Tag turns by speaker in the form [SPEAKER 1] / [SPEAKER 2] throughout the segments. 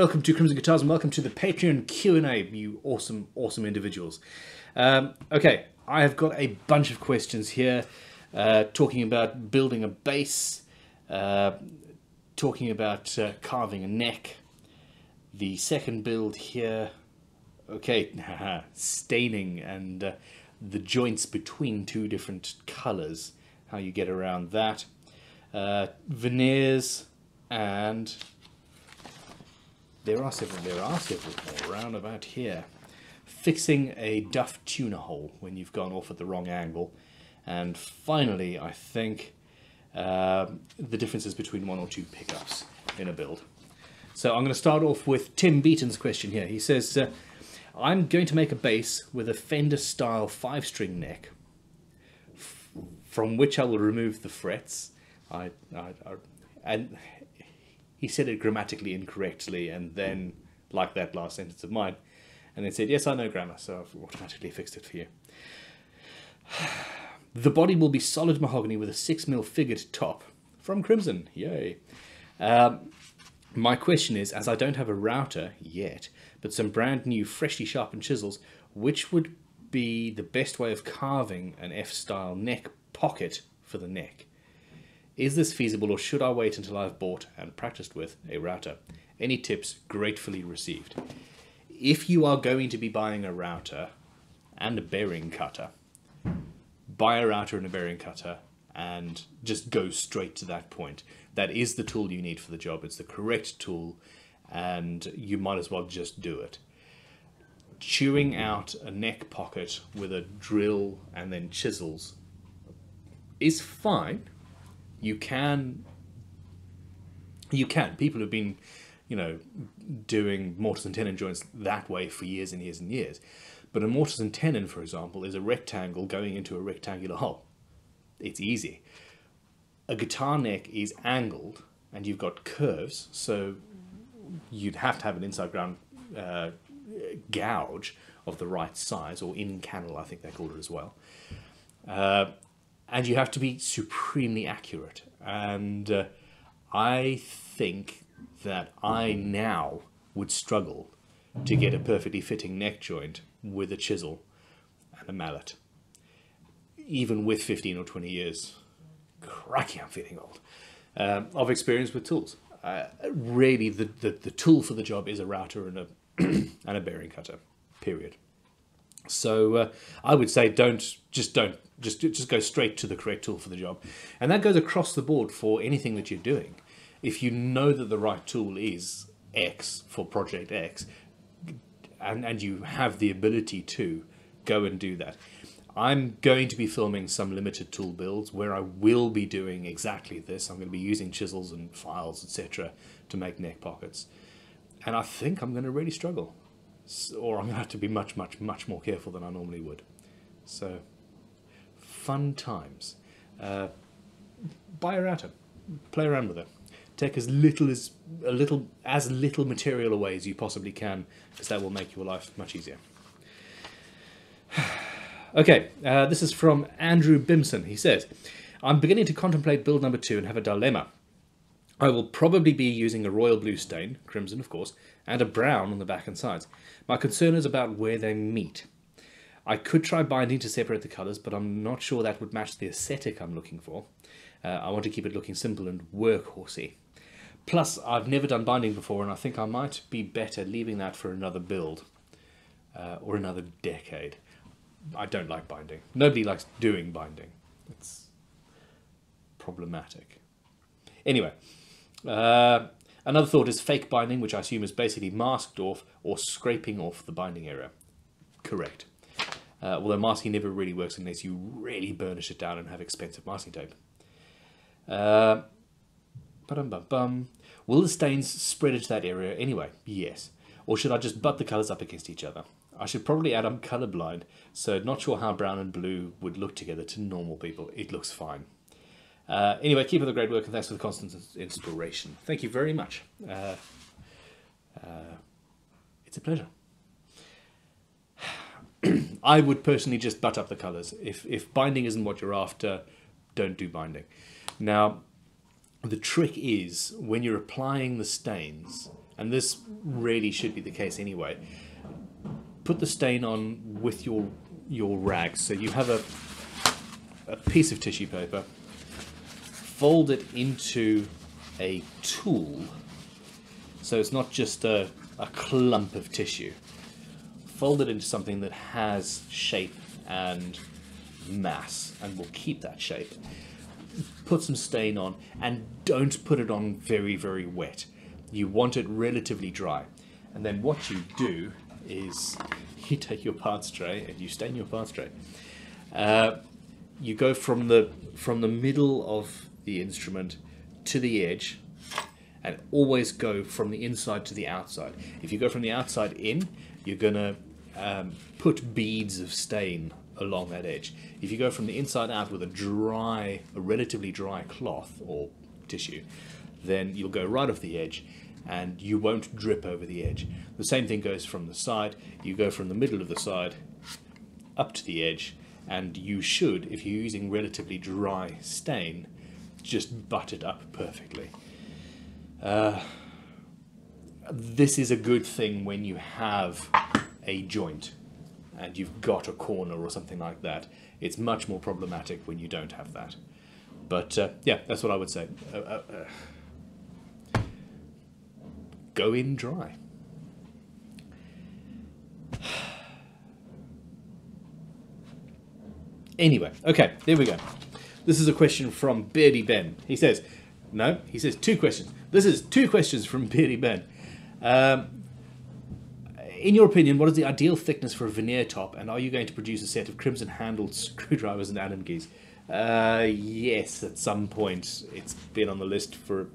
[SPEAKER 1] Welcome to Crimson Guitars and welcome to the Patreon Q&A, you awesome, awesome individuals. Okay, I have got a bunch of questions here, talking about building a bass, talking about carving a neck, the second build here, okay, staining and the joints between two different colours, how you get around that, veneers, and there are several more around about here. Fixing a duff tuner hole when you've gone off at the wrong angle. And finally, I think, the differences between one or two pickups in a build. So I'm going to start off with Tim Beaton's question here. He says, I'm going to make a bass with a Fender-style 5-string neck, from which I will remove the frets. And he said it grammatically incorrectly, and then, like that last sentence of mine, and then said, yes, I know grammar, so I've automatically fixed it for you. The body will be solid mahogany with a 6mm figured top. From Crimson, yay. My question is, as I don't have a router yet, but some brand new freshly sharpened chisels, which would be the best way of carving an F-style neck pocket for the neck? Is this feasible, or should I wait until I've bought and practiced with a router? Any tips gratefully received. If you are going to be buying a router and a bearing cutter, buy a router and a bearing cutter and just go straight to that point. That is the tool you need for the job. It's the correct tool and you might as well just do it. Chewing out a neck pocket with a drill and then chisels is fine. You can. People have been, doing mortise and tenon joints that way for years and years and years. But a mortise and tenon, for example, is a rectangle going into a rectangular hole. It's easy. A guitar neck is angled and you've got curves, so you'd have to have an inside ground gouge of the right size, or in cannel, I think they call it as well. And you have to be supremely accurate. And I think that I now would struggle to get a perfectly fitting neck joint with a chisel and a mallet. Even with 15 or 20 years, crikey, I'm feeling old, of experience with tools. Really, the tool for the job is a router and a bearing cutter, period. So I would say just go straight to the correct tool for the job. And that goes across the board for anything that you're doing. If you know that the right tool is X for project X, and you have the ability to go and do that. I'm going to be filming some limited tool builds where I will be doing exactly this. I'm going to be using chisels and files, etc. to make neck pockets. And I think I'm going to really struggle. Or I'm going to have to be much, much, much more careful than I normally would. So, fun times. Buy a router. Play around with it. Take as little material away as you possibly can, because that will make your life much easier. Okay, this is from Andrew Bimson. He says, I'm beginning to contemplate build number 2 and have a dilemma. I will probably be using a royal blue stain, crimson of course, and a brown on the back and sides. My concern is about where they meet. I could try binding to separate the colours, but I'm not sure that would match the aesthetic I'm looking for. I want to keep it looking simple and workhorsey. Plus, I've never done binding before, and I think I might be better leaving that for another build, or another decade. I don't like binding. Nobody likes doing binding. It's problematic. Anyway, another thought is fake binding, which I assume is basically masked off or scraping off the binding area. Correct. Although masking never really works unless you really burnish it down and have expensive masking tape. Will the stains spread into that area anyway? Yes. Or should I just butt the colours up against each other? I should probably add I'm colourblind, so not sure how brown and blue would look together to normal people. It looks fine. Anyway, keep up the great work and thanks for the constant inspiration. Thank you very much. It's a pleasure. I would personally just butt up the colours. If binding isn't what you're after, don't do binding. Now, The trick is when you're applying the stains, and this really should be the case anyway, put the stain on with your rags. So you have a piece of tissue paper, fold it into a tool, so it's not just a clump of tissue. Fold it into something that has shape and mass and will keep that shape. Put some stain on, and don't put it on very, very wet. You want it relatively dry. And then what you do is you take your parts tray and you stain your parts tray. You go from the middle of the instrument to the edge, and always go from the inside to the outside. If you go from the outside in, you're gonna put beads of stain along that edge. If you go from the inside out with a relatively dry cloth or tissue, then you'll go right off the edge and you won't drip over the edge. The same thing goes from the side. You go from the middle of the side up to the edge, and you should, if you're using relatively dry stain, just butt it up perfectly. This is a good thing when you have a joint and you've got a corner or something like that. It's much more problematic when you don't have that. But yeah, that's what I would say. Go in dry. Anyway, okay, there we go. This is a question from Beardy Ben. He says two questions. This is two questions from Beardy Ben. In your opinion, what is the ideal thickness for a veneer top, and are you going to produce a set of crimson-handled screwdrivers and Allen keys? Yes, at some point. It's been on the list for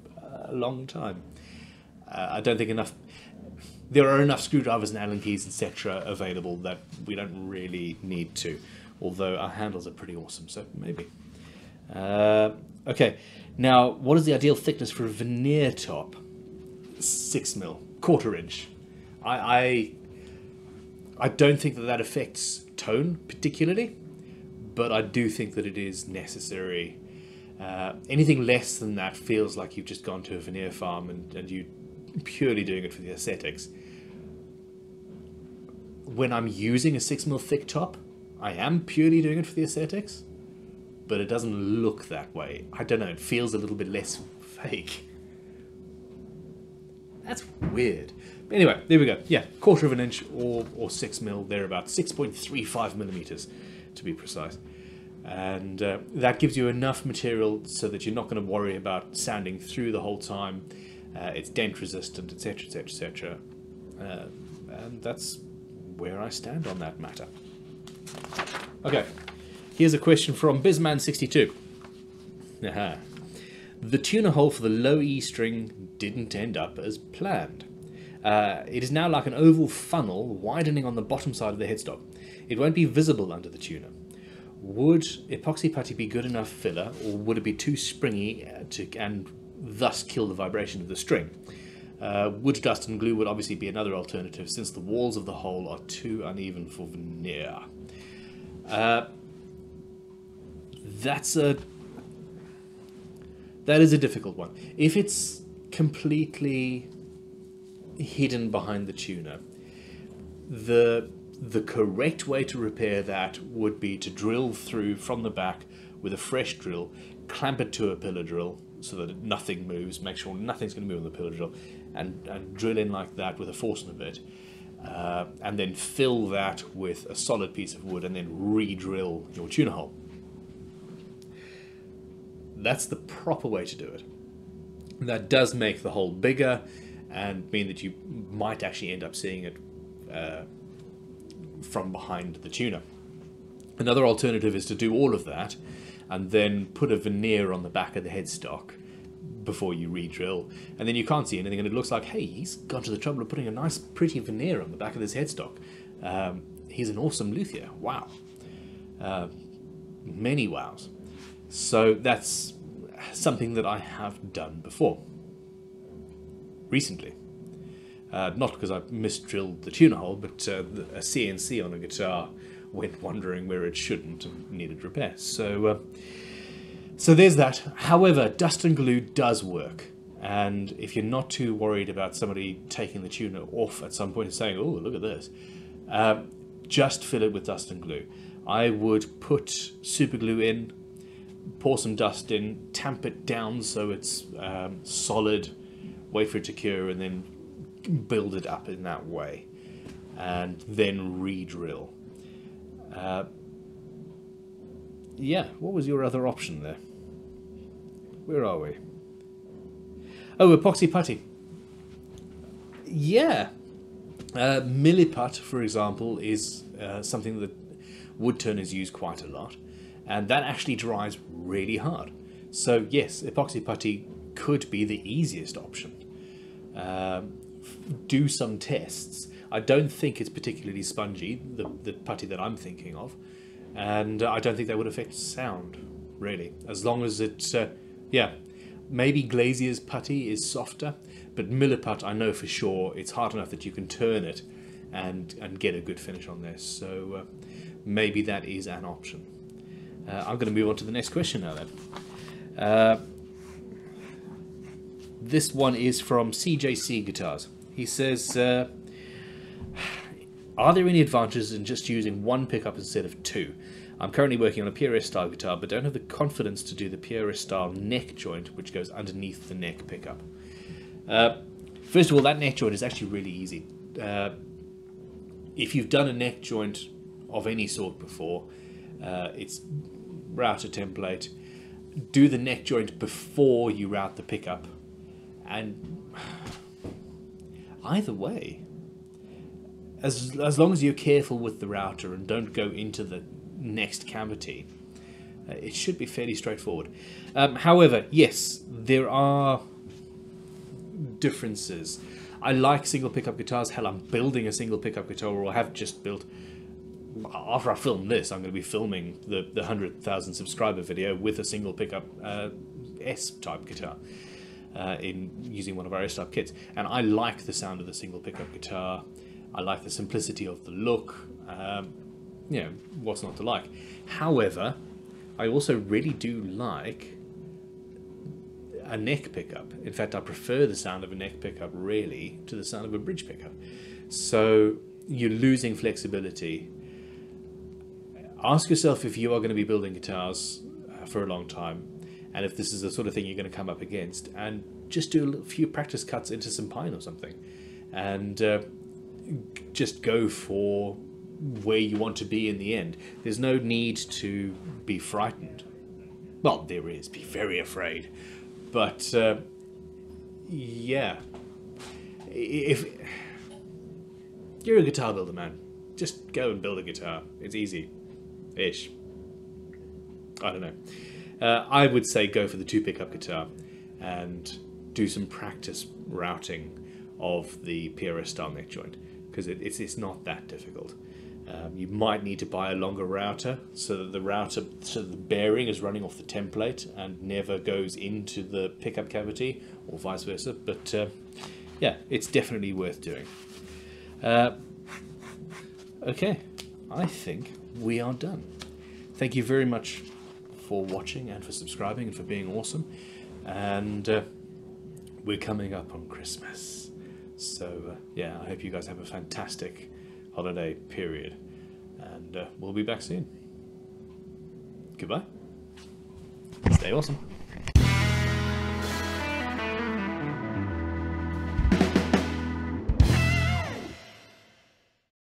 [SPEAKER 1] a long time. I don't think there are enough screwdrivers and Allen keys, etc. available that we don't really need to, although our handles are pretty awesome, so maybe. Okay, now, what is the ideal thickness for a veneer top? 6mm, 1/4 inch. I don't think that affects tone particularly, but I do think that it is necessary. Anything less than that feels like you've just gone to a veneer farm and you're purely doing it for the aesthetics. When I'm using a 6mm thick top, I am purely doing it for the aesthetics, but it doesn't look that way. I don't know, it feels a little bit less fake. That's weird. But anyway, there we go. Yeah, 1/4 inch or 6mm, they're about 6.35mm to be precise. And that gives you enough material so that you're not going to worry about sanding through the whole time. It's dent resistant, etc, etc, etc. And that's where I stand on that matter. Okay, here's a question from Bizman62. Aha. The tuner hole for the low E string didn't end up as planned. It is now like an oval funnel widening on the bottom side of the headstock. It won't be visible under the tuner. Would epoxy putty be good enough filler, or would it be too springy and thus kill the vibration of the string? Wood dust and glue would obviously be another alternative, since the walls of the hole are too uneven for veneer. That is a difficult one. If it's completely hidden behind the tuner, the correct way to repair that would be to drill through from the back with a fresh drill, clamp it to a pillar drill so that nothing moves, make sure nothing's going to move on the pillar drill, and drill in like that with a Forstner bit, and then fill that with a solid piece of wood and then re-drill your tuner hole. That's the proper way to do it. That does make the hole bigger and mean that you might actually end up seeing it from behind the tuner. Another alternative is to do all of that and then put a veneer on the back of the headstock before you re-drill, and then you can't see anything and it looks like, hey, he's gone to the trouble of putting a nice pretty veneer on the back of this headstock. He's an awesome luthier. Wow. Many wows. So that's something that I have done before. Recently. Not because I misdrilled the tuner hole, but a CNC on a guitar went wandering where it shouldn't and needed repair. So So there's that. However, dust and glue does work. And if you're not too worried about somebody taking the tuner off at some point and saying, oh, look at this, just fill it with dust and glue. I would put super glue in, pour some dust in, tamp it down so it's solid, wait for it to cure, and then build it up in that way. And then re-drill. Yeah, what was your other option there? Where are we? Oh, epoxy putty. Yeah. Milliput, for example, is something that wood turners use quite a lot. And that actually dries really hard. So yes, epoxy putty could be the easiest option. Do some tests. I don't think it's particularly spongy, the putty that I'm thinking of. And I don't think that would affect sound, really. As long as it's, yeah, maybe Glazier's putty is softer, but Milliput, I know for sure, it's hard enough that you can turn it and get a good finish on there. So maybe that is an option. I'm going to move on to the next question now then. This one is from CJC Guitars. He says, are there any advantages in just using one pickup instead of two? I'm currently working on a PRS style guitar, but don't have the confidence to do the PRS style neck joint, which goes underneath the neck pickup. First of all, that neck joint is actually really easy. If you've done a neck joint of any sort before, it's router template. Do the neck joint before you route the pickup, and either way, as long as you're careful with the router and don't go into the next cavity, it should be fairly straightforward. However, yes, there are differences. I like single pickup guitars. Hell, I'm building a single pickup guitar, or I have just built. After I film this, I'm going to be filming the 100,000 subscriber video with a single pickup S-type guitar in using one of our S-type kits. And I like the sound of the single pickup guitar. I like the simplicity of the look. You know, what's not to like? However, I also really do like a neck pickup. In fact, I prefer the sound of a neck pickup really to the sound of a bridge pickup. So you're losing flexibility. Ask yourself if you are going to be building guitars for a long time, and if this is the sort of thing you're going to come up against, and just do a few practice cuts into some pine or something, and just go for where you want to be in the end. There's no need to be frightened. Well, there is. Be very afraid. But, yeah. If you're a guitar builder, man, just go and build a guitar. It's easy-ish. I don't know. I would say go for the two pickup guitar and do some practice routing of the PRS style neck joint, because it's not that difficult. You might need to buy a longer router so that the bearing is running off the template and never goes into the pickup cavity, or vice versa. But yeah, it's definitely worth doing. Okay, I think we are done. Thank you very much for watching and for subscribing and for being awesome. And we're coming up on Christmas. So yeah, I hope you guys have a fantastic holiday period. And we'll be back soon. Goodbye. Stay awesome.